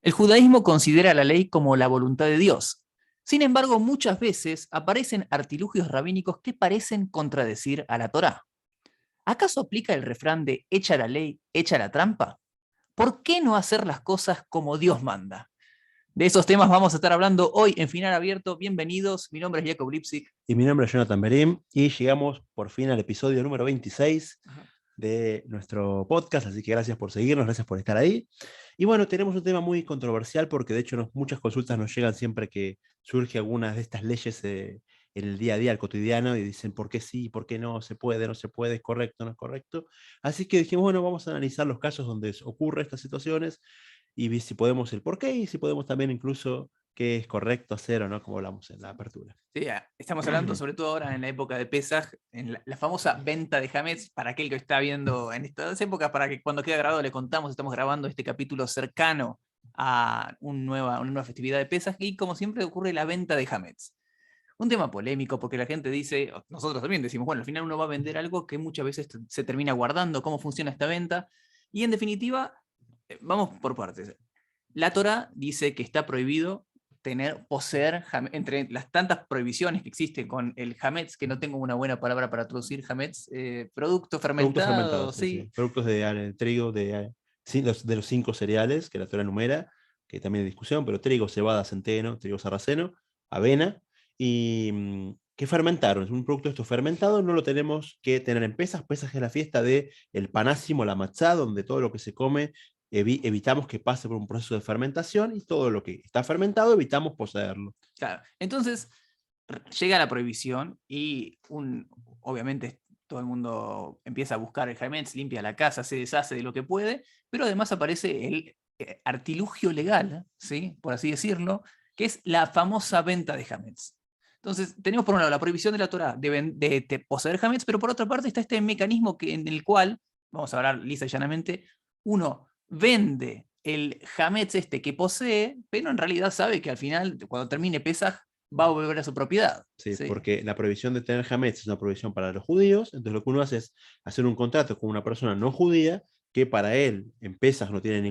El judaísmo considera la ley como la voluntad de Dios. Sin embargo, muchas veces aparecen artilugios rabínicos que parecen contradecir a la Torá. ¿Acaso aplica el refrán de echa la ley, echa la trampa? ¿Por qué no hacer las cosas como Dios manda? De esos temas vamos a estar hablando hoy en Final Abierto. Bienvenidos, mi nombre es Jacob Lipsic. Y mi nombre es Jonathan Berim y llegamos por fin al episodio número 26 de nuestro podcast, así que gracias por seguirnos, gracias por estar ahí. Y bueno, tenemos un tema muy controversial porque de hecho muchas consultas nos llegan siempre que surge algunas de estas leyes en el día a día, el cotidiano, y dicen por qué sí, por qué no, se puede, no se puede, es correcto, no es correcto. Así que dijimos, bueno, vamos a analizar los casos donde ocurren estas situaciones y si podemos el por qué y si podemos también incluso qué es correcto hacer o no, como hablamos en la apertura. Sí, estamos hablando sobre todo ahora en la época de Pesaj, en la famosa venta de Hametz, para aquel que está viendo en estas épocas, para que cuando quede grabado le contamos, estamos grabando este capítulo cercano a una nueva festividad de Pesaj, y como siempre ocurre la venta de Hametz. Un tema polémico porque la gente dice, nosotros también decimos, bueno, al final uno va a vender algo que muchas veces se termina guardando, cómo funciona esta venta, y en definitiva, vamos por partes. La Torá dice que está prohibido poseer, entre las tantas prohibiciones que existen con el hametz, que no tengo una buena palabra para traducir hametz, producto Productos fermentado, fermentados, sí, sí. sí. Productos de trigo, sí, de los 5 cereales que la Torah enumera, que también hay discusión, pero trigo, cebada, centeno, trigo sarraceno, avena, y que fermentaron. Es un producto de esto fermentado, no lo tenemos que tener en Pesaj. Pesaj es la fiesta del el panásimo, la matzá, donde todo lo que se come evitamos que pase por un proceso de fermentación y todo lo que está fermentado evitamos poseerlo. Claro. Entonces llega la prohibición y obviamente todo el mundo empieza a buscar el hametz, limpia la casa, se deshace de lo que puede, pero además aparece el artilugio legal, ¿sí? Por así decirlo, que es la famosa venta de hametz. Entonces, tenemos por un lado la prohibición de la Torah de poseer hametz, pero por otra parte está este mecanismo en el cual, vamos a hablar lisa y llanamente, uno vende el hametz este que posee, pero en realidad sabe que al final, cuando termine Pesaj, va a volver a su propiedad. Sí, ¿Sí? porque la prohibición de tener hametz es una prohibición para los judíos, entonces lo que uno hace es hacer un contrato con una persona no judía que para él en Pesaj no tiene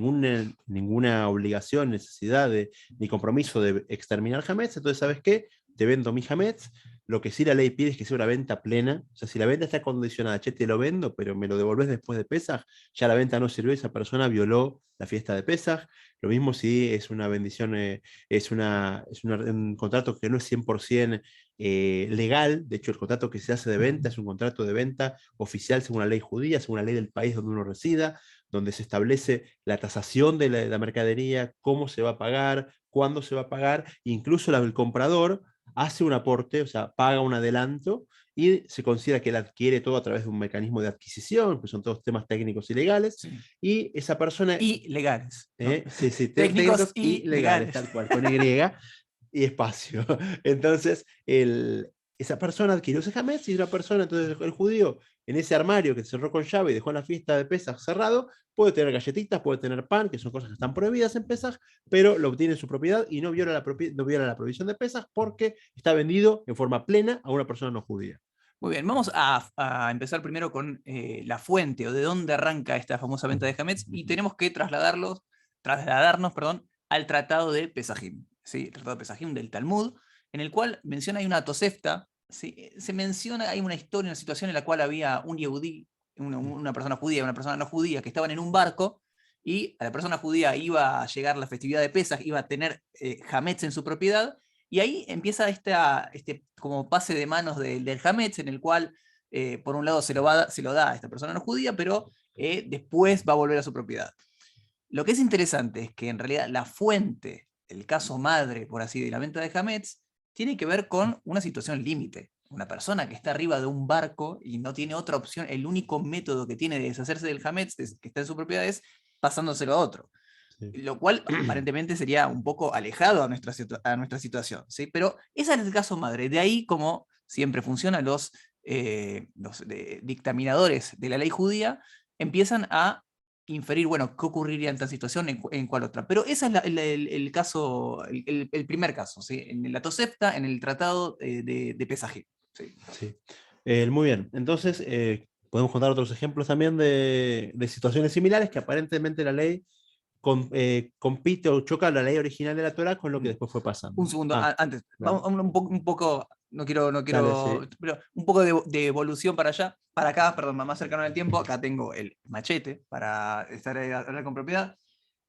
ninguna obligación, necesidad ni compromiso de exterminar hametz, entonces ¿sabes qué? Te vendo mi hametz, lo que sí la ley pide es que sea una venta plena, o sea, si la venta está condicionada, che, te lo vendo, pero me lo devolves después de Pesaj, ya la venta no sirvió, esa persona violó la fiesta de Pesaj, lo mismo si es una bendición, un contrato que no es 100% legal. De hecho, el contrato que se hace de venta es un contrato de venta oficial según la ley judía, según la ley del país donde uno resida, donde se establece la tasación de la mercadería, cómo se va a pagar, cuándo se va a pagar, incluso el comprador hace un aporte, o sea, paga un adelanto y se considera que él adquiere todo a través de un mecanismo de adquisición, que son todos temas técnicos y legales, Sí. y esa persona... Y legales, ¿no? Sí, sí, Técnicos técnicos y y legales, legales. tal cual, con Y y espacio. Entonces, esa persona adquirió ese hametz y una persona, entonces el judío, en ese armario que cerró con llave y dejó en la fiesta de Pesaj cerrado, puede tener galletitas, puede tener pan, que son cosas que están prohibidas en Pesaj, pero lo obtiene en su propiedad y no viola no viola la prohibición de Pesaj porque está vendido en forma plena a una persona no judía. Muy bien, vamos a empezar primero con la fuente o de dónde arranca esta famosa venta de hametz y tenemos que trasladarnos, perdón, al tratado de Pesajim, ¿sí? El tratado de Pesajim del Talmud, en el cual menciona hay una tosefta, ¿sí? Se menciona, hay una historia, una situación en la cual había un yehudí, una persona judía, una persona no judía, que estaban en un barco y a la persona judía iba a llegar la festividad de Pesaj, iba a tener hametz en su propiedad, y ahí empieza este como pase de manos del hametz, en el cual, por un lado, se lo da a esta persona no judía, pero después va a volver a su propiedad. Lo que es interesante es que en realidad la fuente, el caso madre, por así, de la venta de hametz, tiene que ver con una situación límite. Una persona que está arriba de un barco y no tiene otra opción, el único método que tiene de deshacerse del hametz que está en su propiedad es pasándoselo a otro. Sí. Lo cual aparentemente sería un poco alejado a nuestra situación, ¿sí? Pero ese es el caso madre. De ahí, como siempre funciona, los dictaminadores de la ley judía empiezan a inferir, bueno, qué ocurriría en tal situación, en cuál otra. Pero ese es el caso, el primer caso, ¿sí? En la Tosefta, en el tratado de Pesaje. ¿Sí? Sí. Muy bien, entonces podemos contar otros ejemplos también de situaciones similares que aparentemente la ley compite o choca la ley original de la Torá con lo que después fue pasando. Un segundo, antes, Dale. vamos un poco, no quiero, Dale, sí. pero un poco de evolución para allá, para acá, perdón, más cercano en el tiempo. Acá tengo el machete para estar hablar con propiedad.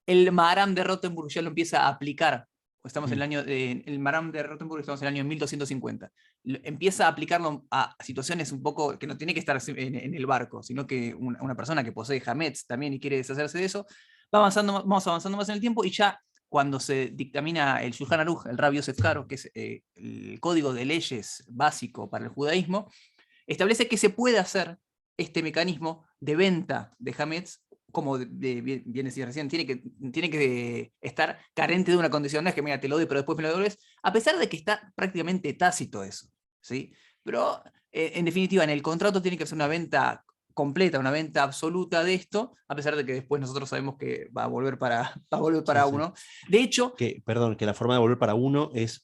El Maharam de Rottenburg ya lo empieza a aplicar. Estamos en el año, el Maharam de Rottenburg, estamos en el año 1250. Empieza a aplicarlo a situaciones un poco que no tiene que estar en el barco, sino que una persona que posee Hametz también y quiere deshacerse de eso, vamos avanzando más en el tiempo y ya cuando se dictamina el Shulchan Aruch, el Rabbi Yosef Karo, que es el código de leyes básico para el judaísmo, establece que se puede hacer este mecanismo de venta de Hametz, como bien decías recién, tiene que estar carente de una condición, no es que mira, te lo doy, pero después me lo devuelves, a pesar de que está prácticamente tácito eso, ¿sí? Pero en definitiva, en el contrato tiene que ser una venta completa, una venta absoluta de esto, a pesar de que después nosotros sabemos que va a volver para Sí. uno. De hecho, Perdón, que la forma de volver para uno es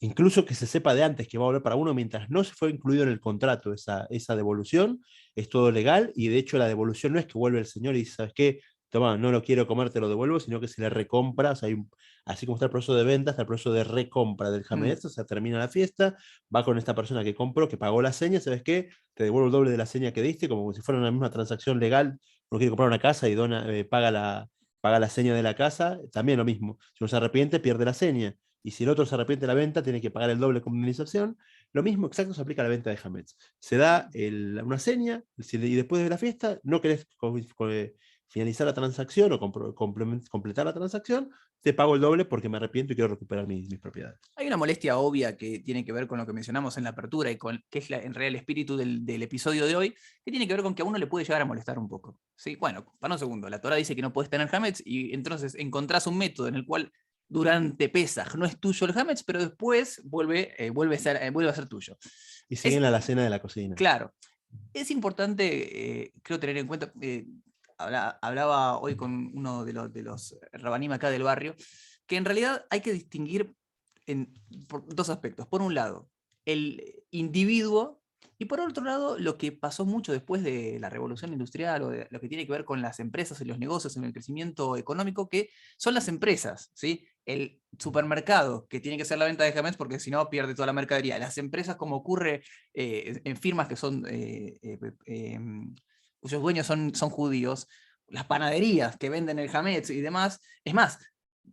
incluso que se sepa de antes que va a volver para uno, mientras no se fue incluido en el contrato esa devolución, es todo legal, y de hecho la devolución no es que vuelve el señor y dice, ¿sabes qué? Toma, no lo quiero comer, te lo devuelvo, sino que se le recompra, o sea, así como está el proceso de venta, está el proceso de recompra del Hametz, o sea, termina la fiesta, va con esta persona que compró, que pagó la seña, ¿sabes qué? Te devuelvo el doble de la seña que diste, como si fuera una misma transacción legal, uno quiere comprar una casa y paga la seña de la casa, también lo mismo. Si uno se arrepiente, pierde la seña. Y si el otro se arrepiente de la venta, tiene que pagar el doble como indemnización. Lo mismo exacto se aplica a la venta de Hametz. Se da una seña y después de la fiesta no querés finalizar la transacción o completar la transacción, te pago el doble porque me arrepiento y quiero recuperar mis propiedades. hay una molestia obvia que tiene que ver con lo que mencionamos en la apertura y con que es en realidad el espíritu del episodio de hoy, que tiene que ver con que a uno le puede llegar a molestar un poco. ¿Sí? Bueno, para un segundo, la Torah dice que no puedes tener Hametz y entonces encontrás un método en el cual durante Pesaj no es tuyo el Hametz, pero después vuelve a ser tuyo. Y siguen a la cena de la cocina. Claro, es importante, creo, tener en cuenta, hablaba hoy con uno de los rabanim acá del barrio, que en realidad hay que distinguir por dos aspectos. Por un lado, el individuo, y por otro lado, lo que pasó mucho después de la revolución industrial o de lo que tiene que ver con las empresas y los negocios en el crecimiento económico, que son las empresas, ¿sí? El supermercado, que tiene que ser la venta de Hametz porque si no pierde toda la mercadería. Las empresas, como ocurre en firmas que son cuyos dueños son judíos, las panaderías que venden el Hametz y demás. Es más,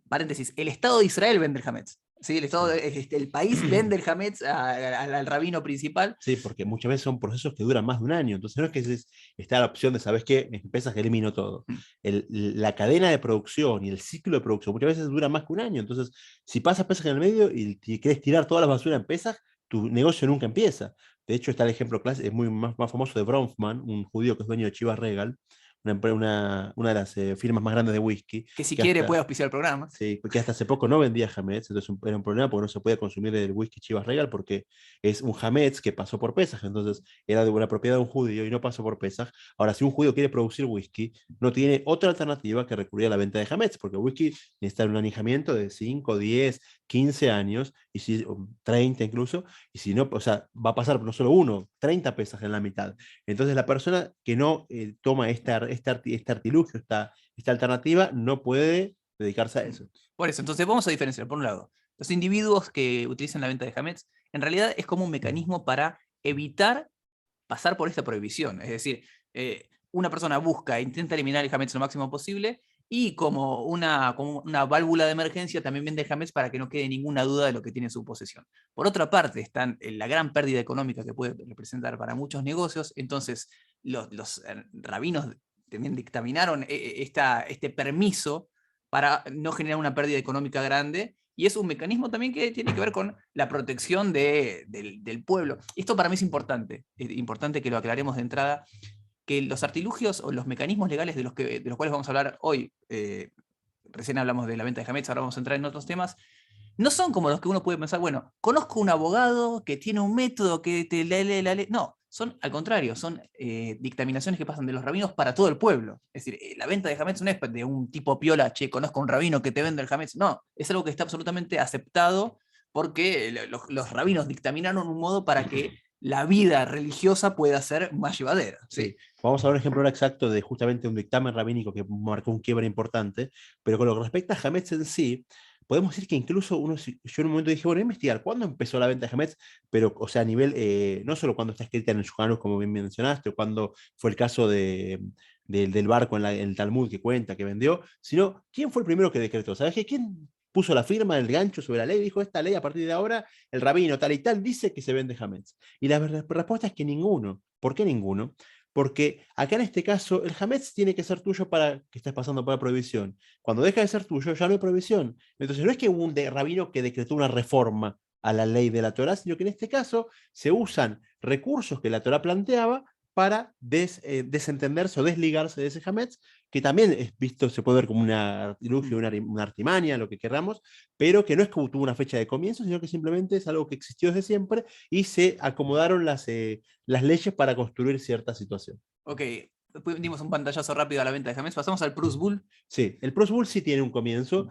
paréntesis, el Estado de Israel vende el Hametz. ¿Sí? El país vende el Hametz al rabino principal. Sí, porque muchas veces son procesos que duran más de un año. Entonces no es que está la opción de, ¿sabes qué? Empiezas que elimino todo. La cadena de producción y el ciclo de producción muchas veces dura más que un año. Entonces, si pasas Pesaj en el medio y quieres tirar toda la basura en Pesaj, tu negocio nunca empieza. De hecho, está el ejemplo clásico, es muy más famoso de Bronfman, un judío que es dueño de Chivas Regal, una de las firmas más grandes de whisky. Que si quiere puede auspiciar el programa. Sí, porque hasta hace poco no vendía Hametz, entonces era un problema porque no se podía consumir el whisky Chivas Regal porque es un Hametz que pasó por Pesaj, entonces era de una propiedad de un judío y no pasó por Pesaj. Ahora, si un judío quiere producir whisky, no tiene otra alternativa que recurrir a la venta de Hametz, porque el whisky necesita un añejamiento de 5, 10, 15 años, y si, 30 incluso, y si no, o sea, va a pasar no solo uno, 30 Pesaj en la mitad. Entonces la persona que no toma este artilugio, esta alternativa, no puede dedicarse a eso. Por eso, entonces vamos a diferenciar, por un lado, los individuos que utilizan la venta de Hametz, en realidad es como un mecanismo para evitar pasar por esta prohibición. Es decir, una persona busca e intenta eliminar el Hametz lo máximo posible y como una válvula de emergencia también vende el Hametz para que no quede ninguna duda de lo que tiene en su posesión. Por otra parte, están la gran pérdida económica que puede representar para muchos negocios, entonces los rabinos también dictaminaron este permiso para no generar una pérdida económica grande, y es un mecanismo también que tiene que ver con la protección del pueblo. Esto para mí es importante que lo aclaremos de entrada, que los artilugios o los mecanismos legales de los cuales vamos a hablar hoy, recién hablamos de la venta de Hametz, ahora vamos a entrar en otros temas, no son como los que uno puede pensar, bueno, conozco un abogado que tiene un método que te lee la ley. No, son al contrario, son dictaminaciones que pasan de los rabinos para todo el pueblo. Es decir, la venta de Hametz no es de un tipo piola, che, conozco un rabino que te vende el Hametz. No, es algo que está absolutamente aceptado porque los rabinos dictaminaron un modo para que la vida religiosa pueda ser más llevadera. ¿Sí? Sí. Vamos a ver un ejemplo ahora exacto de justamente un dictamen rabínico que marcó un quiebre importante, pero con lo que respecta a Hametz en sí, podemos decir que incluso yo en un momento dije, bueno, voy a investigar cuándo empezó la venta de Hametz, pero, o sea, a nivel, no solo cuando está escrita en el Shulchan, como bien mencionaste, o cuando fue el caso del barco en el Talmud que cuenta, que vendió, sino quién fue el primero que decretó. ¿Sabes qué? ¿Quién puso la firma del gancho sobre la ley? Dijo, esta ley a partir de ahora, el rabino tal y tal dice que se vende Hametz. Y la respuesta es que ninguno. ¿Por qué ninguno? Porque acá en este caso, el Hametz tiene que ser tuyo para que estés pasando por la prohibición. Cuando deja de ser tuyo, ya no hay prohibición. Entonces, no es que hubo un rabino que decretó una reforma a la ley de la Torá, sino que en este caso se usan recursos que la Torá planteaba para desentenderse o desligarse de ese Hametz, que también es visto, se puede ver como una artilugio, una artimaña, lo que queramos, pero que no es que tuvo una fecha de comienzo, sino que simplemente es algo que existió desde siempre y se acomodaron las leyes para construir cierta situación. Ok, dimos un pantallazo rápido a la venta de Hametz, pasamos al Prus Bull. Sí, el Pro Bowl sí tiene un comienzo.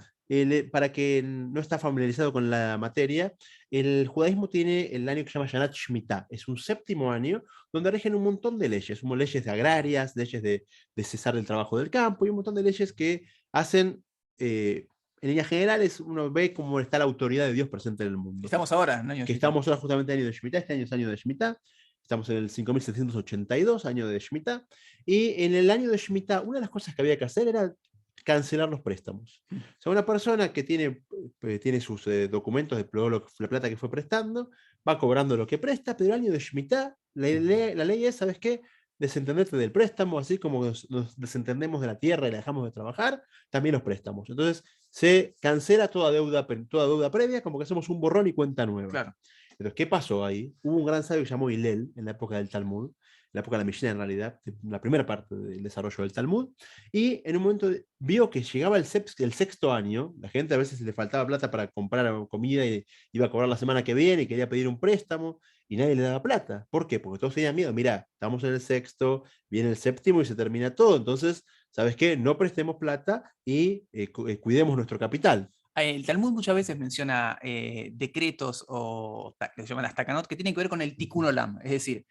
Para quien no está familiarizado con la materia, el judaísmo tiene el año que se llama Shanat Shemitah. Es un séptimo año donde rigen un montón de leyes, como leyes de agrarias, leyes de cesar el trabajo del campo y un montón de leyes que hacen, en líneas generales, uno ve cómo está la autoridad de Dios presente en el mundo. Estamos ahora, en año Que estamos ahora justamente en el año de Shemitah, este año es año de Shemitah, estamos en el 5782, año de Shemitah, y en el año de Shemitah una de las cosas que había que hacer era cancelar los préstamos. O sea, una persona que tiene sus documentos de la plata que fue prestando, va cobrando lo que presta, pero el año de Shemitah, la ley es, ¿sabes qué? Desentenderte del préstamo, así como nos desentendemos de la tierra y la dejamos de trabajar, también los préstamos. Entonces, se cancela toda deuda previa, como que hacemos un borrón y cuenta nueva. Claro. Entonces, ¿qué pasó ahí? Hubo un gran sabio que se llamó Hillel en la época del Talmud, en la época de la Mishnah en realidad, la primera parte del desarrollo del Talmud, y en un momento vio que llegaba el sexto año, la gente a veces le faltaba plata para comprar comida y iba a cobrar la semana que viene y quería pedir un préstamo y nadie le daba plata. ¿Por qué? Porque todos tenían miedo. Mirá, estamos en el sexto, viene el séptimo y se termina todo. Entonces, ¿sabes qué? No prestemos plata y cuidemos nuestro capital. El Talmud muchas veces menciona decretos o que se llaman las takanot, que tienen que ver con el tikkun olam, es decir,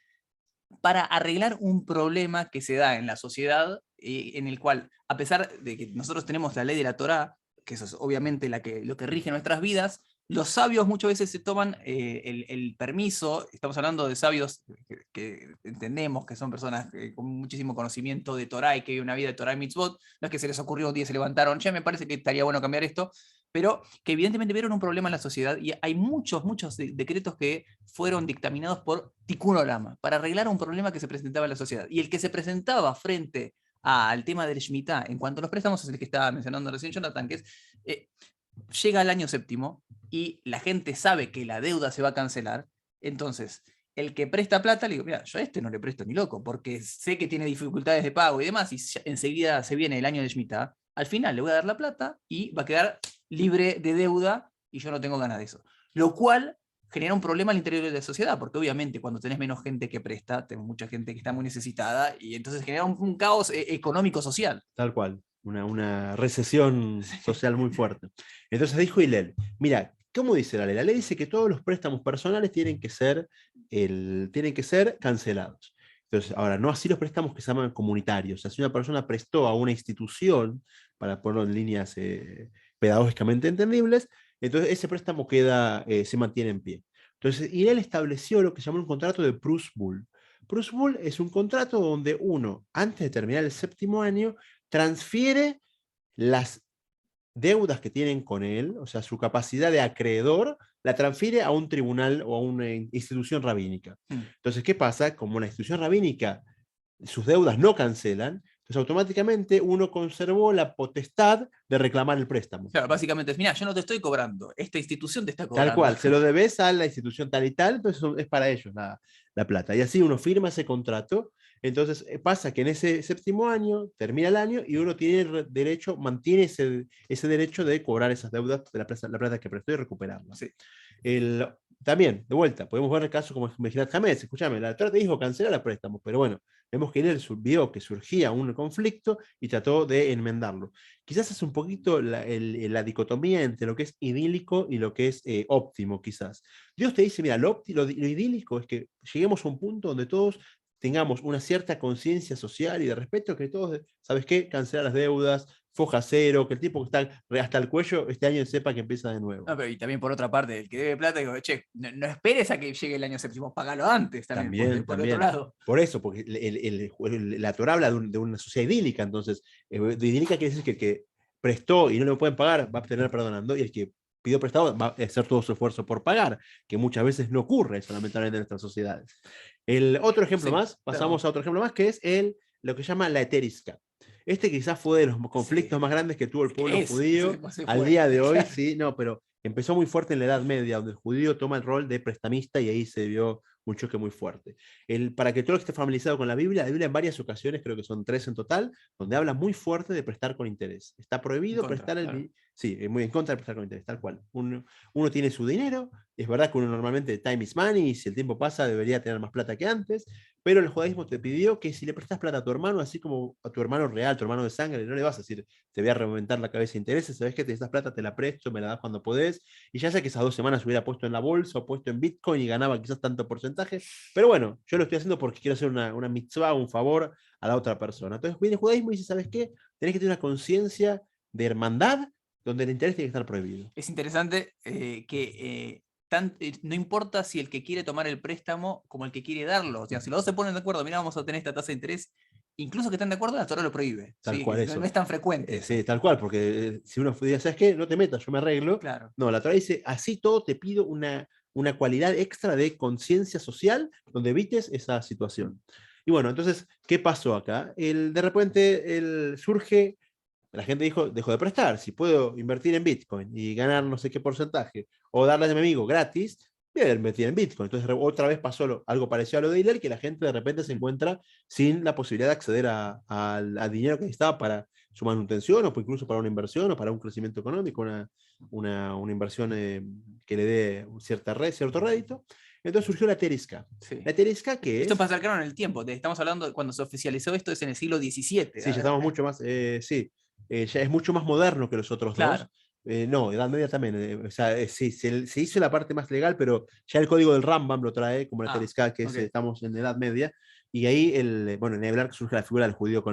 para arreglar un problema que se da en la sociedad, en el cual, a pesar de que nosotros tenemos la ley de la Torá, que eso es obviamente lo que rige nuestras vidas, los sabios muchas veces se toman el permiso, estamos hablando de sabios que entendemos que son personas con muchísimo conocimiento de Torá y que viven una vida de Torá y mitzvot, no es que se les ocurrió un día y se levantaron, ya me parece que estaría bueno cambiar esto, pero que evidentemente vieron un problema en la sociedad y hay muchos decretos que fueron dictaminados por Tikkun Olam, para arreglar un problema que se presentaba en la sociedad. Y el que se presentaba frente al tema del Shemitah en cuanto a los préstamos es el que estaba mencionando recién Jonathan, que es, llega al año séptimo y la gente sabe que la deuda se va a cancelar, entonces el que presta plata, le digo, mira, yo a este no le presto ni loco, porque sé que tiene dificultades de pago y demás, y enseguida se viene el año de Shemitah, al final le voy a dar la plata y va a quedar libre de deuda y yo no tengo ganas de eso. Lo cual genera un problema al interior de la sociedad, porque obviamente cuando tenés menos gente que presta, tenés mucha gente que está muy necesitada y entonces genera un caos económico-social. Tal cual, una recesión social muy fuerte. Entonces dijo Hillel, mira, ¿cómo dice la ley? La ley dice que todos los préstamos personales tienen que ser cancelados. Entonces, ahora, no así los préstamos que se llaman comunitarios. O sea, si una persona prestó a una institución, para ponerlo en líneas pedagógicamente entendibles, entonces ese préstamo se mantiene en pie. Entonces, Hillel estableció lo que se llama un contrato de Prus Bull. Prus Bull es un contrato donde uno, antes de terminar el séptimo año, transfiere las deudas que tienen con él, o sea, su capacidad de acreedor, la transfiere a un tribunal o a una institución rabínica. Entonces, ¿qué pasa? Como la institución rabínica, sus deudas no cancelan, entonces automáticamente uno conservó la potestad de reclamar el préstamo. Claro, básicamente es, mira, yo no te estoy cobrando, esta institución te está cobrando. Tal cual, se lo debes a la institución tal y tal, entonces es para ellos la plata. Y así uno firma ese contrato. Entonces pasa que en ese séptimo año termina el año y uno tiene derecho, mantiene ese derecho de cobrar esas deudas de la plata que prestó y recuperarla. Sí. también, de vuelta, podemos ver el caso como Mejilat Hametz. Escúchame, la Torá te dijo cancela los préstamos, pero bueno, vemos que él vio que surgía un conflicto y trató de enmendarlo. Quizás es un poquito la dicotomía entre lo que es idílico y lo que es óptimo, quizás. Dios te dice, mira, lo idílico es que lleguemos a un punto donde todos tengamos una cierta conciencia social y de respeto, que todos, ¿sabes qué? Cancelar las deudas, foja cero, que el tipo que está hasta el cuello este año sepa que empieza de nuevo. No, pero y también por otra parte, el que debe plata, digo, che, no esperes a que llegue el año séptimo, pagalo antes también, También, por el otro también. lado. Por eso, porque la Torah habla de una sociedad idílica, entonces, de idílica quiere decir que el que prestó y no lo pueden pagar va a tener perdonando, y el que pidió prestado va a hacer todo su esfuerzo por pagar, que muchas veces no ocurre eso, lamentablemente, en nuestras sociedades. El otro ejemplo Sí, más, pasamos a otro ejemplo más, que es lo que llama la eteriska. Este quizás fue de los conflictos sí. más grandes que tuvo el pueblo Es judío demasiado al día fuerte, de hoy, claro. sí, no, pero empezó muy fuerte en la Edad Media, donde el judío toma el rol de prestamista y ahí se vio un choque muy fuerte. Para que todo lo que esté familiarizado con la Biblia en varias ocasiones, creo que son 3 en total, donde habla muy fuerte de prestar con interés. Está En prohibido contra, prestar claro. Sí, muy en contra de prestar con interés, tal cual. Uno tiene su dinero, es verdad que uno normalmente time is money, y si el tiempo pasa debería tener más plata que antes, pero el judaísmo te pidió que si le prestas plata a tu hermano, así como a tu hermano real, tu hermano de sangre, no le vas a decir, te voy a reventar la cabeza de intereses, sabes que te das plata, te la presto, me la das cuando podés, y ya sé que esas 2 semanas hubiera puesto en la bolsa o puesto en Bitcoin y ganaba quizás tanto porcentaje, pero bueno, yo lo estoy haciendo porque quiero hacer una mitzvah, un favor a la otra persona. Entonces viene el judaísmo y dice, ¿sabes qué? Tenés que tener una conciencia de hermandad donde el interés tiene que estar prohibido. Es interesante que no importa si el que quiere tomar el préstamo como el que quiere darlo. O sea, si los dos se ponen de acuerdo, mira, vamos a tener esta tasa de interés, incluso que estén de acuerdo, la Torah lo prohíbe. Tal ¿Sí? cual No eso. es tan frecuente eso. Sí, tal cual, porque si uno dice, ¿sabes qué? No te metas, yo me arreglo. Claro. No, la Torah dice, así todo te pido una cualidad extra de conciencia social donde evites esa situación. Y bueno, entonces, ¿qué pasó acá? De repente surge, la gente dejó de prestar, si puedo invertir en Bitcoin y ganar no sé qué porcentaje, o darle a mi amigo gratis, voy a invertir en Bitcoin. Entonces otra vez pasó algo parecido a lo de Hillel, que la gente de repente se encuentra sin la posibilidad de acceder al dinero que necesitaba para su manutención, o incluso para una inversión, o para un crecimiento económico, una inversión que le dé cierto rédito. Entonces surgió la Terisca. Sí. La Terisca, que esto es... pasa cercano en el tiempo. Estamos hablando de cuando se oficializó esto, es en el siglo XVII. Sí, ya estamos mucho más, sí, ya es mucho más moderno que los otros Claro. dos. No, Edad Media también. O sea, sí, se hizo la parte más legal, pero ya el código del Rambam lo trae, como la Teresca, que okay. estamos en Edad Media. Y ahí, bueno, en Eblar surge la figura del judío.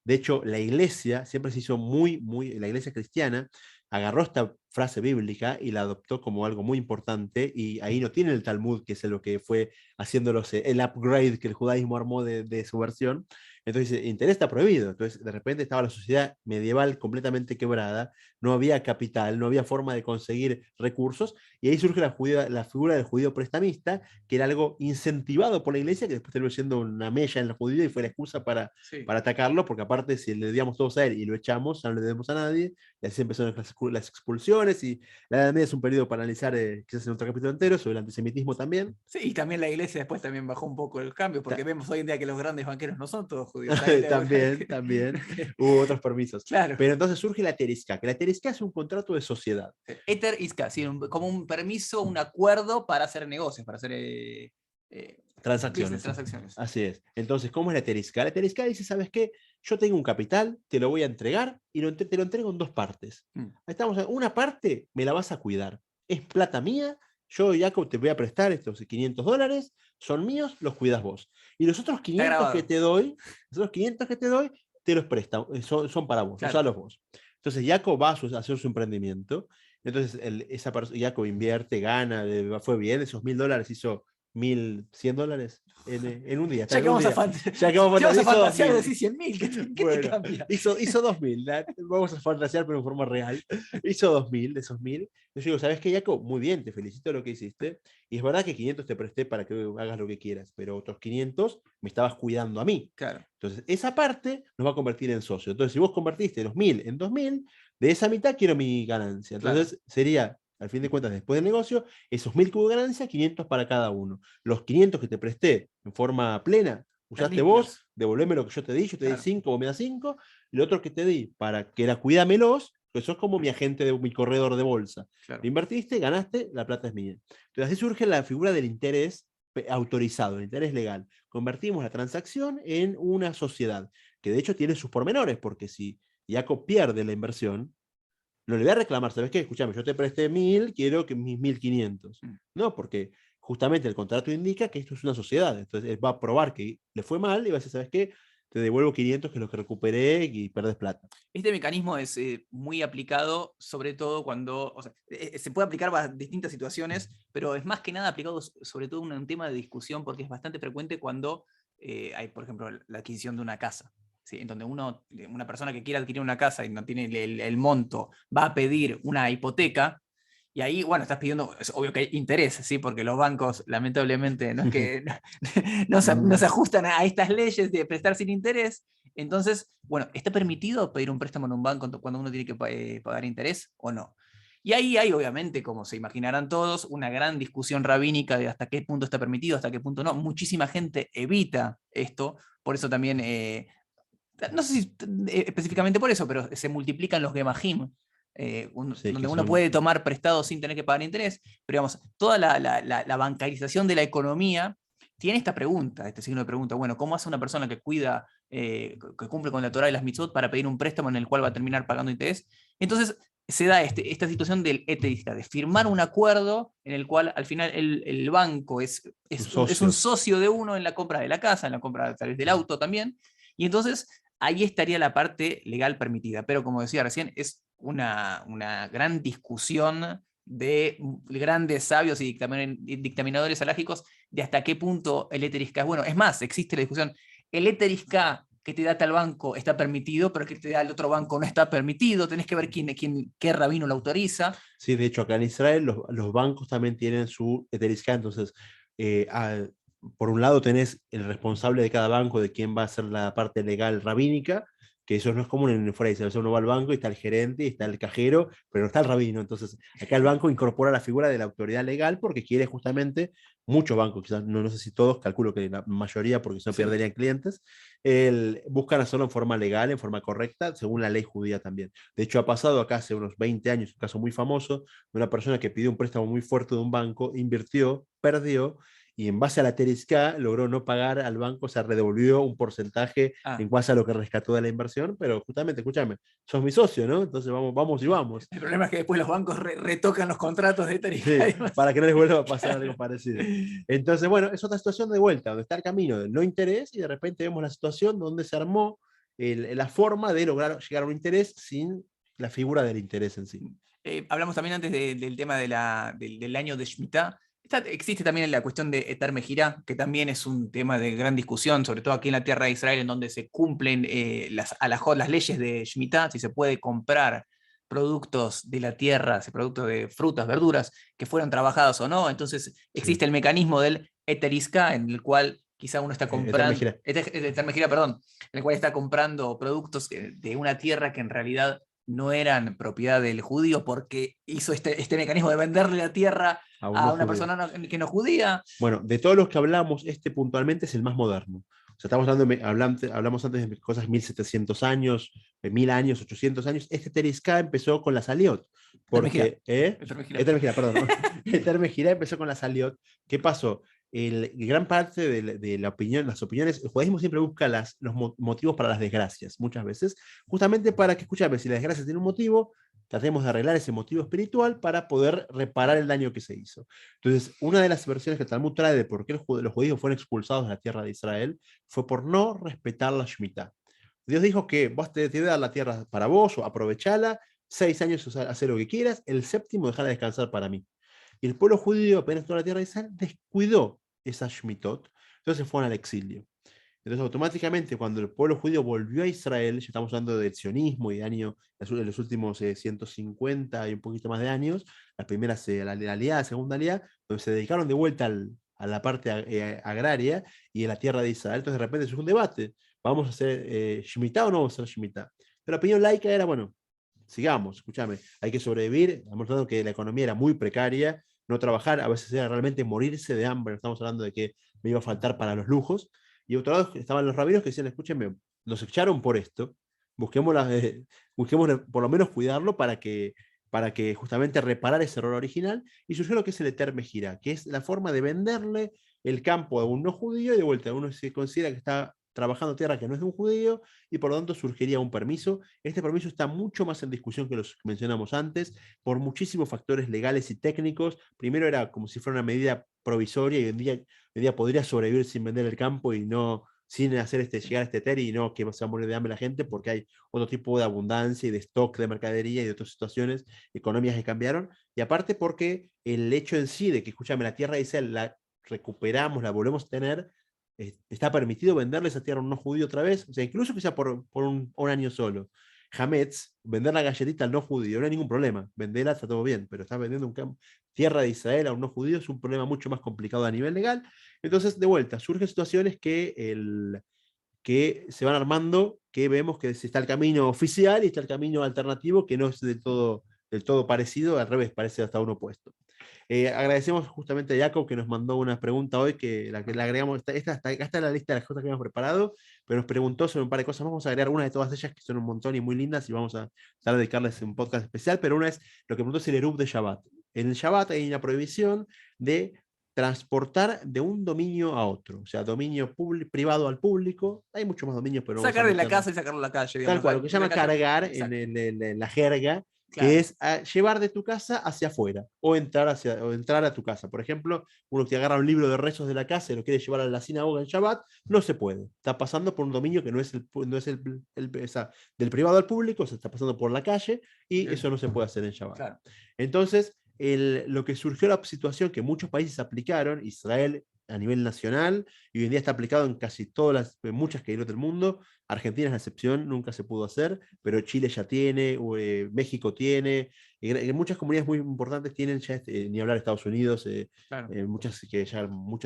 De hecho, la iglesia siempre se hizo la iglesia cristiana agarró esta frase bíblica y la adoptó como algo muy importante, y ahí no tiene el Talmud, que es lo que fue haciéndolos el upgrade que el judaísmo armó de su versión. Entonces, el interés está prohibido. Entonces, de repente estaba la sociedad medieval completamente quebrada, no había capital, no había forma de conseguir recursos, y ahí surge la figura del judío prestamista, que era algo incentivado por la iglesia, que después terminó siendo una mella en el judío y fue la excusa para atacarlo, porque aparte, si le debíamos todos a él y lo echamos, ya no le debemos a nadie, y así empezaron las expulsiones, y la Edad Media es un periodo para analizar, quizás en otro capítulo entero, sobre el antisemitismo también. Sí, y también la iglesia después también bajó un poco el cambio, porque vemos hoy en día que los grandes banqueros no son todos judíos. También hubo otros permisos. Claro. Pero entonces surge la teresca, que la teresca es un contrato de sociedad. Ether isca, sí, como un permiso, un acuerdo para hacer negocios, para hacer transacciones. transacciones. Así es. Entonces, ¿cómo es la teresca? La teresca dice, ¿sabes qué? Yo tengo un capital, te lo voy a entregar y te lo entrego en 2 partes. Estamos una parte me la vas a cuidar. Es plata mía. Yo, Jacob, te voy a prestar estos $500, son míos, los cuidas vos. Y los otros 500 que te doy, te los presto, son para vos, claro. Usalos vos. Entonces, Jacob va a hacer su emprendimiento. Entonces, Jacob invierte, gana, fue bien, esos $1.000 hizo $1.100 en un día. Ya que vamos a fantasear, decir 100.000, ¿qué te cambia? Hizo 2.000, vamos a fantasear, pero en forma real. Hizo 2.000 de esos 1.000. Yo digo, ¿sabes qué, Jacob? Muy bien, te felicito lo que hiciste. Y es verdad que 500 te presté para que hagas lo que quieras, pero otros 500 me estabas cuidando a mí. Claro. Entonces, esa parte nos va a convertir en socio. Entonces, si vos convertiste los 1.000 en 2.000, de esa mitad quiero mi ganancia. Entonces, sería, al fin de cuentas, después del negocio, esos 1.000 que hubo de ganancia, 500 para cada uno. Los 500 que te presté en forma plena, usaste vos, devolveme lo que yo te di 5, vos me das 5, y lo otro que te di para que era cuídamelos, sos como mi agente, de mi corredor de bolsa. Claro. Lo invertiste, ganaste, la plata es mía. Entonces así surge la figura del interés autorizado, el interés legal. Convertimos la transacción en una sociedad, que de hecho tiene sus pormenores, porque si Jacob pierde la inversión, no le voy a reclamar, ¿sabes qué? Escúchame, yo te presté 1000, quiero que mis 1500. No, porque justamente el contrato indica que esto es una sociedad. Entonces él va a probar que le fue mal y va a decir, ¿sabes qué? Te devuelvo 500, que es lo que recuperé y perdés plata. Este mecanismo es muy aplicado, sobre todo cuando, o sea, se puede aplicar a distintas situaciones, pero es más que nada aplicado sobre todo en un tema de discusión, porque es bastante frecuente cuando hay, por ejemplo, la adquisición de una casa. ¿Sí? En donde una persona que quiere adquirir una casa y no tiene el monto, va a pedir una hipoteca, y ahí, bueno, estás pidiendo, es obvio que hay interés, ¿sí? Porque los bancos, lamentablemente, no es que no se ajustan a estas leyes de prestar sin interés. Entonces, bueno, ¿está permitido pedir un préstamo en un banco cuando uno tiene que pagar interés o no? Y ahí hay, obviamente, como se imaginarán todos, una gran discusión rabínica de hasta qué punto está permitido, hasta qué punto no. Muchísima gente evita esto, por eso también, no sé si específicamente por eso, pero se multiplican los gemajim, Sí, donde que uno son... puede tomar prestado sin tener que pagar interés, pero digamos, toda la bancarización de la economía tiene esta pregunta, este signo de pregunta, bueno, ¿cómo hace una persona que cuida, que cumple con la Torah y las mitzvot para pedir un préstamo en el cual va a terminar pagando interés? Entonces se da esta situación del eterista, de firmar un acuerdo en el cual al final el banco es un socio de uno en la compra de la casa, en la compra tal vez del auto también, y entonces ahí estaría la parte legal permitida, pero como decía recién, es una gran discusión de grandes sabios y dictaminadores alágicos de hasta qué punto el Eteris-K es bueno. Es más, existe la discusión, el Eteris-K que te da tal banco está permitido, pero el que te da el otro banco no está permitido, tenés que ver qué rabino lo autoriza. Sí, de hecho, acá en Israel los bancos también tienen su Eterisca, entonces, eh, a- por un lado tenés el responsable de cada banco de quién va a ser la parte legal rabínica, que eso no es común en fuera de Israel. O sea, uno va al banco y está el gerente y está el cajero, pero no está el rabino. Entonces, acá el banco incorpora la figura de la autoridad legal porque quiere justamente, muchos bancos, quizás no sé si todos, calculo que la mayoría, porque si no Sí. perderían clientes, buscan hacerlo en forma legal, en forma correcta, según la ley judía también. De hecho, ha pasado acá hace unos 20 años, un caso muy famoso, de una persona que pidió un préstamo muy fuerte de un banco, invirtió, perdió, y en base a la Teresca logró no pagar al banco, o sea, redevolvió un porcentaje en base a lo que rescató de la inversión, pero justamente, escúchame, sos mi socio, ¿no? Entonces vamos, vamos y vamos. El problema es que después los bancos retocan los contratos de tarifa. Sí, para que no les vuelva a pasar algo parecido. Entonces, bueno, es otra situación de vuelta, donde está el camino del no interés y de repente vemos la situación donde se armó la forma de lograr llegar a un interés sin la figura del interés en sí. Hablamos también antes del tema del año de Shemitah. Existe también la cuestión de Eter Mejirá, que también es un tema de gran discusión, sobre todo aquí en la tierra de Israel, en donde se cumplen las leyes de Shemitah, si se puede comprar productos de la tierra, productos de frutas, verduras, que fueron trabajados o no. Entonces existe Sí. el mecanismo del Eterisca, en el cual quizá uno está Eter comprando, Mejirá. Eter Mejirá, perdón, en el cual está comprando productos de una tierra que en realidad no eran propiedad del judío porque hizo este mecanismo de venderle la tierra A un no a una judío. persona que no judía. Bueno, de todos los que hablamos, este puntualmente es el más moderno. O sea, estamos hablamos antes de cosas 1700 años, 1000 años, 800 años. Este Terisca empezó con la Saliot. Eter Mejirá. Porque, Eter Mejirá, perdón. Eter Mejirá empezó con la Saliot. ¿Qué pasó? Gran parte de la opinión, las opiniones, el judaísmo siempre busca los motivos para las desgracias, muchas veces, justamente para que, escúchame, si la desgracia tiene un motivo, tratemos de arreglar ese motivo espiritual para poder reparar el daño que se hizo. Entonces, una de las versiones que el Talmud trae de por qué los judíos fueron expulsados de la tierra de Israel fue por no respetar la Shemitah. Dios dijo que vos te voy a dar la tierra para vos, o aprovechala, 6 años hacer lo que quieras, el séptimo dejar descansar para mí. Y el pueblo judío, apenas toda la tierra de Israel, descuidó esa Shmitot, entonces fueron al exilio. Entonces, automáticamente, cuando el pueblo judío volvió a Israel, ya estamos hablando del sionismo y de los últimos 150 y un poquito más de años, las primeras, la alianza, la segunda alianza, donde se dedicaron de vuelta a la parte agraria y en la tierra de Israel. Entonces, de repente surge un debate: ¿vamos a hacer Shemitah o no vamos a hacer Shemitah? Pero la opinión laica era: bueno, sigamos, escúchame, hay que sobrevivir. Estamos hablando que la economía era muy precaria, no trabajar, a veces era realmente morirse de hambre, no estamos hablando de que me iba a faltar para los lujos. Y otro lado estaban los rabinos que decían: escúchenme, nos echaron por esto, busquemos, busquemos por lo menos cuidarlo para que justamente reparar ese error original, y surgió lo que es el Heter Mejirá, que es la forma de venderle el campo a un no judío, y de vuelta uno se considera que está trabajando tierra que no es de un judío, y por lo tanto surgiría un permiso. Este permiso está mucho más en discusión que los que mencionamos antes, por muchísimos factores legales y técnicos. Primero era como si fuera una medida provisoria, y hoy en día podría sobrevivir sin vender el campo y no sin hacer llegar a este TERI, y no que se va a morir de hambre la gente, porque hay otro tipo de abundancia y de stock de mercadería y de otras situaciones económicas que cambiaron, y aparte porque el hecho en sí de que, escúchame, la tierra de Israel la recuperamos, la volvemos a tener, está permitido venderle esa tierra a un no judío otra vez, o sea, incluso que sea por un año solo. Hametz, vender la galletita al no judío, no hay ningún problema, venderla está todo bien, pero estás vendiendo tierra de Israel a un no judío, es un problema mucho más complicado a nivel legal. Entonces, de vuelta, surgen situaciones que se van armando, que vemos que está el camino oficial y está el camino alternativo, que no es del todo parecido, al revés, parece hasta uno opuesto. Agradecemos justamente a Jacob, que nos mandó una pregunta hoy, que la agregamos, acá está la lista de las cosas que hemos preparado, pero nos preguntó sobre un par de cosas. Vamos a agregar una de todas ellas, que son un montón y muy lindas, y vamos a tratar de dedicarles un podcast especial, pero una es lo que preguntó, es el Eruv de Shabbat. En el Shabbat hay una prohibición de transportar de un dominio a otro, o sea, dominio privado al público. Hay muchos más dominios, pero no vamos a Sacar de la meternos. casa y sacarlo a la calle, Tal digamos. cual, lo que se De la llama calle. cargar Exacto. en la jerga, que Claro. es llevar de tu casa hacia afuera, o entrar a tu casa. Por ejemplo, uno que agarra un libro de rezos de la casa y lo quiere llevar a la sinagoga en Shabbat, no se puede. Está pasando por un dominio que no es, no es del privado al público, se está pasando por la calle, y eso no se puede hacer en Shabbat. Claro. Entonces, lo que surgió, la situación que muchos países aplicaron, Israel a nivel nacional, y hoy en día está aplicado en casi todas muchas que hay del mundo. Argentina es la excepción, nunca se pudo hacer, pero Chile ya tiene, México tiene, muchas comunidades muy importantes tienen ya, ni hablar Estados Unidos, Claro. muchas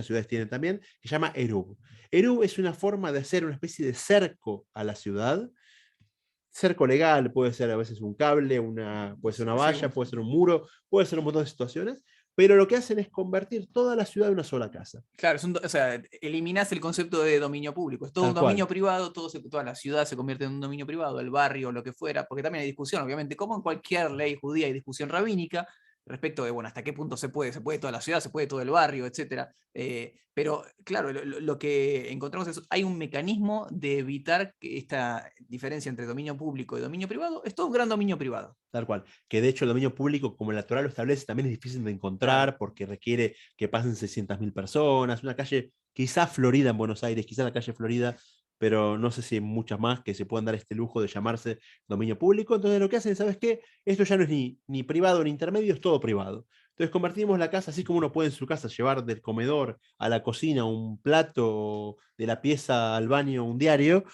ciudades tienen también, que se llama Eruv. Eruv es una forma de hacer una especie de cerco a la ciudad. Cerco legal, puede ser a veces un cable, puede ser una valla, Sí, puede ser un muro, puede ser un montón de situaciones, pero lo que hacen es convertir toda la ciudad en una sola casa. claro, o sea, eliminás el concepto de dominio público. Es todo un Tal cual. dominio privado, toda la ciudad se convierte en un dominio privado, el barrio, lo que fuera, porque también hay discusión, obviamente, como en cualquier ley judía hay discusión rabínica respecto de, bueno, hasta qué punto se puede toda la ciudad, se puede todo el barrio, etcétera. Pero claro, lo que encontramos es, hay un mecanismo de evitar que esta diferencia entre dominio público y dominio privado es todo un gran dominio privado. Tal cual. Que de hecho el dominio público, como el natural lo establece, también es difícil de Claro. encontrar, porque requiere que pasen 600.000 personas. Una calle, quizá Florida en Buenos Aires, quizá la calle Florida, pero no sé si hay muchas más que se puedan dar este lujo de llamarse dominio público. Entonces lo que hacen, ¿sabes qué? Esto ya no es ni privado ni intermedio, es todo privado. Entonces convertimos la casa, así como uno puede en su casa llevar del comedor a la cocina un plato, de la pieza al baño un diario.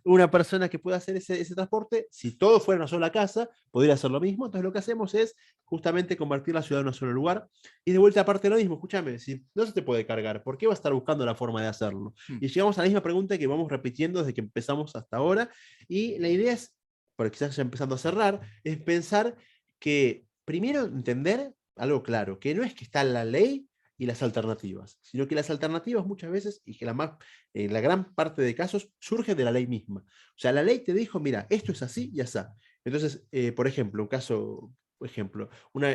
Una persona que pueda hacer ese transporte, si todo fuera una sola casa, podría hacer lo mismo. Entonces lo que hacemos es justamente convertir la ciudad en un solo lugar. Y de vuelta, aparte de lo mismo, escúchame, si no se te puede cargar, ¿por qué va a estar buscando la forma de hacerlo? Y llegamos a la misma pregunta que vamos repitiendo desde que empezamos hasta ahora. Y la idea es, porque quizás ya empezando a cerrar, es pensar que primero entender algo claro, que no es que está la ley y las alternativas, sino que las alternativas muchas veces, y que la gran parte de casos, surgen de la ley misma. O sea, la ley te dijo, mira, esto es así y así. Entonces, por ejemplo,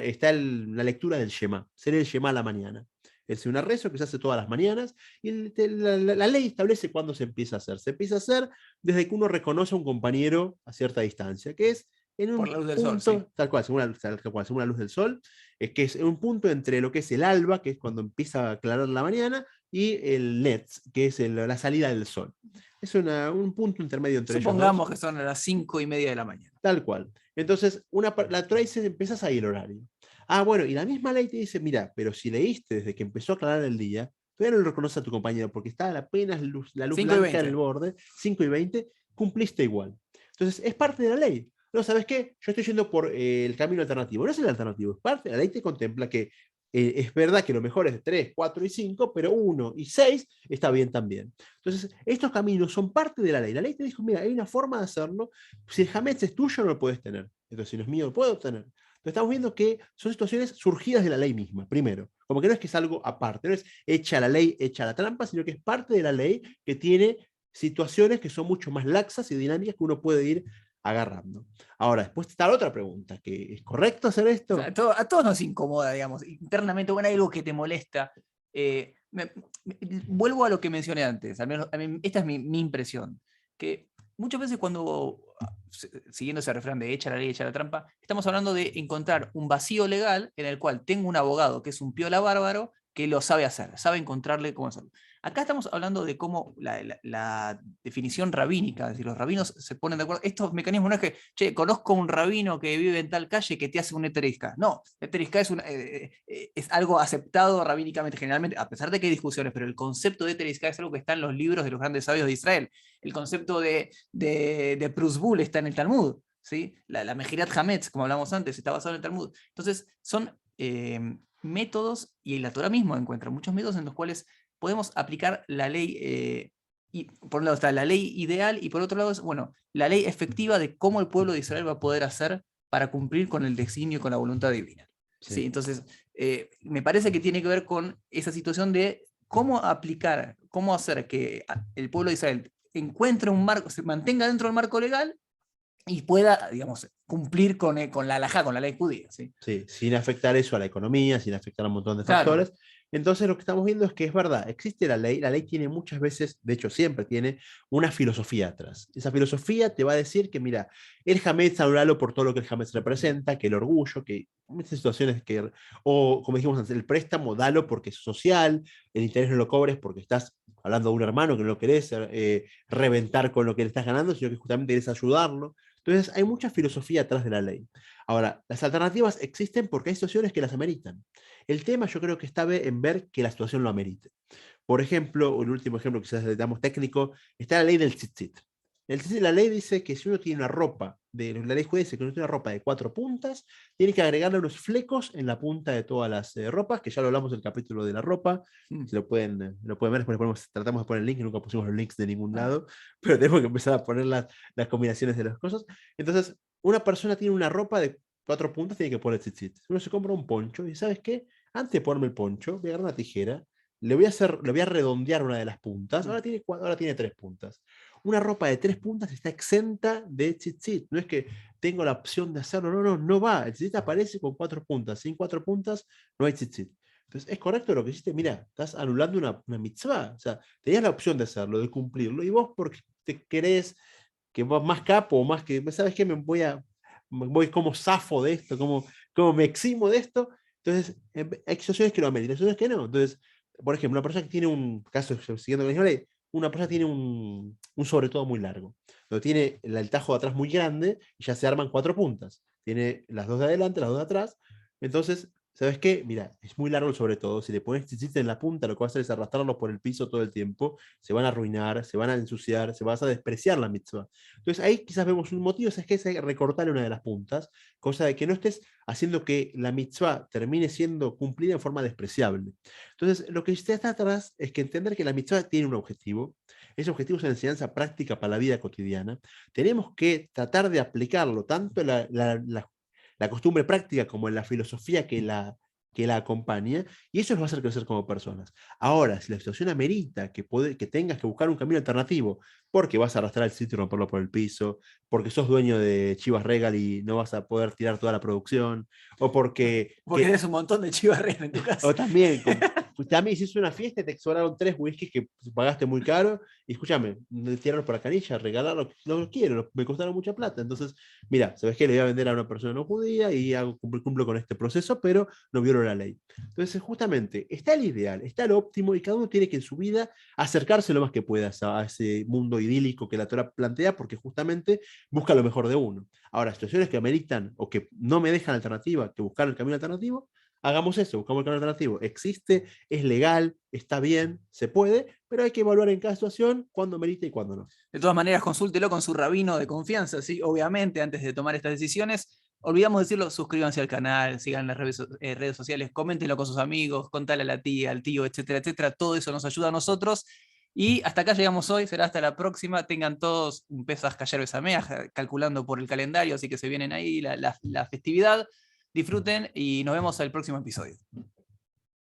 está la lectura del Shema, ser el Shema a la mañana. Es una rezo que se hace todas las mañanas, y la ley establece cuándo se empieza a hacer. Se empieza a hacer desde que uno reconoce a un compañero a cierta distancia, que es en Por un la luz del sol, sí. punto, según la luz del sol, es que es un punto entre lo que es el alba, que es cuando empieza a aclarar la mañana, y el Netz, que es la salida del sol. Es un punto intermedio entre ellos dos. Supongamos que son a las 5:30 de la mañana. Tal cual. Entonces, la Torah dice, empezás ahí el horario. Ah, bueno, y la misma ley te dice, mira, pero si leíste desde que empezó a aclarar el día, todavía no lo reconoce a tu compañero, porque está apenas la luz blanca en el borde, 5:20, cumpliste igual. Entonces, es parte de la ley. No, ¿sabes qué? Yo estoy yendo por el camino alternativo. No es el alternativo, es parte. La ley te contempla que es verdad que lo mejor es de 3, 4 y 5, pero 1 y 6 está bien también. Entonces, estos caminos son parte de la ley. La ley te dijo, mira, hay una forma de hacerlo. Si el Hametz es tuyo, no lo puedes tener. Entonces, si no es mío, lo puedo tener. Entonces, estamos viendo que son situaciones surgidas de la ley misma, primero. Como que no es que es algo aparte, no es hecha la ley, hecha la trampa, sino que es parte de la ley que tiene situaciones que son mucho más laxas y dinámicas que uno puede ir agarrando. Ahora, después está la otra pregunta, que ¿es correcto hacer O sea, esto? a todos nos incomoda, digamos, internamente, bueno, hay algo que te molesta. Vuelvo a lo que mencioné antes, al menos esta es mi impresión, que muchas veces cuando, siguiendo ese refrán de echa la ley, echa la trampa, estamos hablando de encontrar un vacío legal en el cual tengo un abogado que es un piola bárbaro que lo sabe hacer, sabe encontrarle cómo hacerlo. Acá estamos hablando de cómo la definición rabínica, es decir, los rabinos se ponen de acuerdo. Estos mecanismos no es que, che, conozco un rabino que vive en tal calle que te hace un eterisca. No, eterisca es algo aceptado rabínicamente, generalmente, a pesar de que hay discusiones, pero el concepto de eterisca es algo que está en los libros de los grandes sabios de Israel. El concepto de Prusbul está en el Talmud. ¿Sí? La Mejirat Hametz, como hablamos antes, está basado en el Talmud. Entonces, son métodos, y la Torah mismo encuentra muchos métodos en los cuales podemos aplicar la ley, y por un lado está la ley ideal, y por otro lado es, bueno, la ley efectiva de cómo el pueblo de Israel va a poder hacer para cumplir con el designio y con la voluntad divina. Sí. ¿Sí? Entonces, me parece que tiene que ver con esa situación de cómo aplicar, cómo hacer que el pueblo de Israel encuentre un marco, se mantenga dentro del marco legal y pueda, digamos, cumplir con la halajá, con la ley judía. ¿Sí? Sí, sin afectar eso a la economía, sin afectar a un montón de Claro. factores. Entonces lo que estamos viendo es que es verdad, existe la ley tiene muchas veces, de hecho siempre tiene una filosofía atrás. Esa filosofía te va a decir que, mira, el Hametz anulalo por todo lo que el Hametz representa, que el orgullo, que estas situaciones que, o como dijimos antes, el préstamo, dalo porque es social, el interés no lo cobres porque estás hablando de un hermano que no lo querés reventar con lo que le estás ganando, sino que justamente querés ayudarlo. Entonces hay mucha filosofía atrás de la ley. Ahora, las alternativas existen porque hay situaciones que las ameritan. El tema yo creo que está en ver que la situación lo amerite. Por ejemplo, el último ejemplo que quizás le damos técnico, está la ley del tzitzit. La ley dice que si uno tiene una ropa, la ley judía dice que uno tiene una ropa de 4 puntas, tiene que agregarle unos flecos en la punta de todas las ropas, que ya lo hablamos en el capítulo de la ropa, si lo pueden ver, después tratamos de poner el link, y nunca pusimos los links de ningún lado, pero tenemos que empezar a poner las combinaciones de las cosas. Entonces, una persona tiene una ropa de 4 puntas, tiene que poner tzitzit. Uno se compra un poncho y ¿sabes qué? Antes de ponerme el poncho, voy a agarrar una tijera, le voy a redondear una de las puntas, ahora tiene 3 puntas. Una ropa de 3 puntas está exenta de tzitzit. No es que tengo la opción de hacerlo, no va. El tzitzit aparece con 4 puntas. Sin 4 puntas no hay tzitzit. Entonces, ¿es correcto lo que hiciste? Mira, estás anulando una mitzvah. O sea, tenías la opción de hacerlo, de cumplirlo, y vos porque te querés que vos más capo, o más que, ¿sabes qué? Voy como zafo de esto, como me eximo de esto. Entonces, hay situaciones que lo ameritan, situaciones que no. Entonces, por ejemplo, una persona que tiene un caso, siguiendo la misma ley, una persona tiene un sobre todo muy largo, donde tiene el tajo de atrás muy grande y ya se arman 4 puntas. Tiene las 2 de adelante, las 2 de atrás. Entonces, ¿sabes qué? Mira, es muy largo el sobre todo. Si le pones tzitzit en la punta, lo que va a hacer es arrastrarlos por el piso todo el tiempo. Se van a arruinar, se van a ensuciar, se va a despreciar la mitzvah. Entonces ahí quizás vemos un motivo, es que es recortar una de las puntas, cosa de que no estés haciendo que la mitzvah termine siendo cumplida en forma despreciable. Entonces, lo que está atrás es que entender que la mitzvah tiene un objetivo. Ese objetivo es una enseñanza práctica para la vida cotidiana. Tenemos que tratar de aplicarlo tanto en la costumbre práctica como en la filosofía que la acompaña, y eso nos va a hacer crecer como personas. Ahora, si la situación amerita que tengas que buscar un camino alternativo, porque vas a arrastrar el sitio y romperlo por el piso, porque sos dueño de Chivas Regal y no vas a poder tirar toda la producción, o porque tenés un montón de Chivas Regal en tu casa. o también, también hiciste una fiesta y te sobraron 3 whiskies que pagaste muy caro, y escúchame, tirarlos por la canilla, regalarlos, no los quiero, me costaron mucha plata. Entonces, mira, ¿sabes qué? Le voy a vender a una persona no judía y cumplo con este proceso, pero no violo la ley. Entonces, justamente, está el ideal, está el óptimo, y cada uno tiene que en su vida acercarse lo más que pueda a ese mundo idílico que la Torah plantea, porque justamente busca lo mejor de uno. Ahora, situaciones que ameritan o que no me dejan alternativa que buscar el camino alternativo, hagamos eso, buscamos el camino alternativo. Existe, es legal, está bien, se puede, pero hay que evaluar en cada situación cuándo merita y cuándo no. De todas maneras, consúltelo con su rabino de confianza, ¿sí? Obviamente, antes de tomar estas decisiones. Olvidamos decirlo, suscríbanse al canal, sigan las redes sociales, coméntenlo con sus amigos, contale a la tía, al tío, etcétera, etcétera. Todo eso nos ayuda a nosotros. Y hasta acá llegamos hoy, será hasta la próxima. Tengan todos un Pesaj Kasher Besameach, calculando por el calendario, así que se vienen ahí la festividad. Disfruten y nos vemos el próximo episodio.